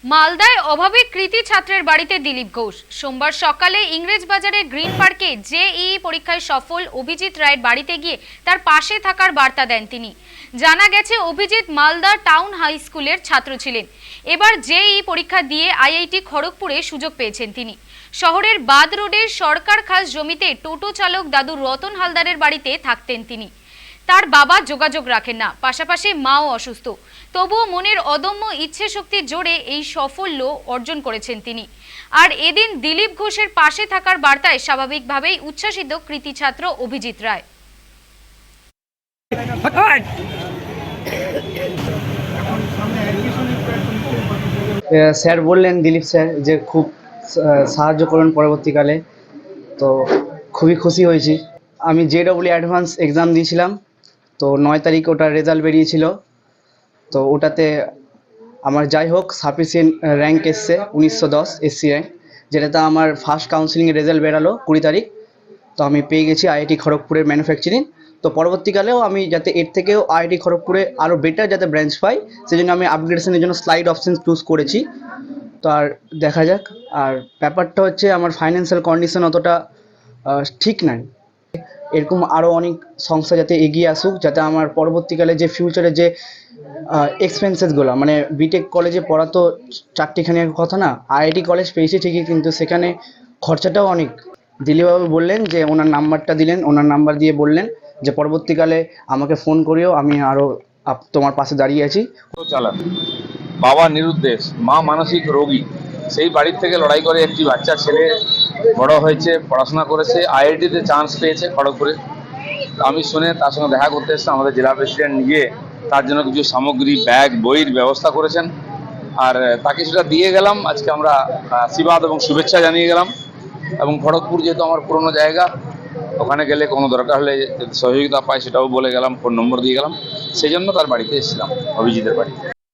মালদায় অভাবী কৃতি ছাত্রের বাড়িতে দিলীপ ঘোষ। সোমবার সকালে ইংরেজবাজারের গ্রিন পার্কে জেইই পরীক্ষায় সফল অভিজিৎ রায়ের বাড়িতে গিয়ে তার পাশে থাকার বার্তা দেন তিনি। জানা গেছে, অভিজিৎ মালদা টাউন হাই স্কুলের ছাত্র ছিলেন। এবার জেইই পরীক্ষা দিয়ে আইআইটি খড়গপুরে সুযোগ পেয়েছেন তিনি। শহরের বাদ রোডের সরকার খাস জমিতে টোটো চালক দাদু রতন হালদারের বাড়িতে থাকতেন তিনি। তার বাবা যোগাযোগ রাখেন না, পাশাপাশি মাও অসুস্থ। তবুও মনের অদম্য ইচ্ছে শক্তির জোরে এই সাফল্য অর্জন করেছেন তিনি। আর এদিন দিলীপ ঘোষের পাশে থাকার বার্তায় স্বাভাবিকভাবেই উচ্ছ্বাসিত কৃতি ছাত্র অভিজিৎ রায়। স্যার বললেন, দিলীপ স্যার, যে খুব সাহায্য করুন পরবর্তীকালে। তো খুবই খুশি হয়েছি। আমি জেডব্লিউ অ্যাডভান্স এক্সাম দিয়েছিলাম, তো 9 তারিখ ওটার রেজাল্ট বেরিয়েছিল। তো ওটাতে আমার যাই হোক সাফিসিয়েন্ট র্যাঙ্ক এসছে 1910 এসসি র্যাঙ্ক, যেটাতে আমার ফার্স্ট কাউন্সিলিংয়ের রেজাল্ট বেরালো 20 তারিখ। তো আমি পেয়ে গেছি আইআইটি খড়গপুরের ম্যানুফ্যাকচারিং। তো পরবর্তীকালেও আমি যাতে এর থেকেও আইআইটি খড়গপুরে আরও বেটার যাতে ব্রাঞ্চ পাই, সেই জন্য আমি আপগ্রেডেশনের জন্য স্লাইড অপশন চুজ করেছি। তো আর দেখা যাক। আর ব্যাপারটা হচ্ছে, আমার ফাইন্যান্সিয়াল কন্ডিশন অতটা ঠিক নাই। এরকম আরও অনেক সংস্থা যাতে এগিয়ে আসুক, যাতে আমার পরবর্তীকালে যে ফিউচারে যে এক্সপেন্সেসগুলো, মানে বিটেক কলেজে পড়া তো চারটিখানি কথা না, আইআইটি কলেজ পেয়েছি ঠিকই, কিন্তু সেখানে খরচাটাও অনেক। দিলীপবাবু বললেন যে ওনার নাম্বারটা দিলেন, ওনার নাম্বার দিয়ে বললেন যে পরবর্তীকালে আমাকে ফোন করিও, আমি আরও তোমার পাশে দাঁড়িয়ে আছি। চালান বাবা নিরুদ্দেশ, মা মানসিক রোগী, সেই বাড়ির থেকে লড়াই করে একটি বাচ্চা ছেলে বড় হয়েছে, পড়াশোনা করেছে, আইআইটিতে চান্স পেয়েছে খড়গপুরে। আমি শুনে তার সঙ্গে দেখা করতে এসেছিলাম। আমাদের জেলা প্রেসিডেন্ট নিজে তার জন্য কিছু সামগ্রী, ব্যাগ, বইয়ের ব্যবস্থা করেছেন, আর তাকে সেটা দিয়ে গেলাম। আজকে আমরা আশীর্বাদ এবং শুভেচ্ছা জানিয়ে গেলাম। এবং খড়গপুর যেহেতু আমার পুরনো জায়গা, ওখানে গেলে কোনো দরকার হলে যদি সহযোগিতা পাই সেটাও বলে গেলাম, ফোন নম্বর দিয়ে গেলাম। সেই জন্য তার বাড়িতে এসেছিলাম, অভিজিতের বাড়িতে।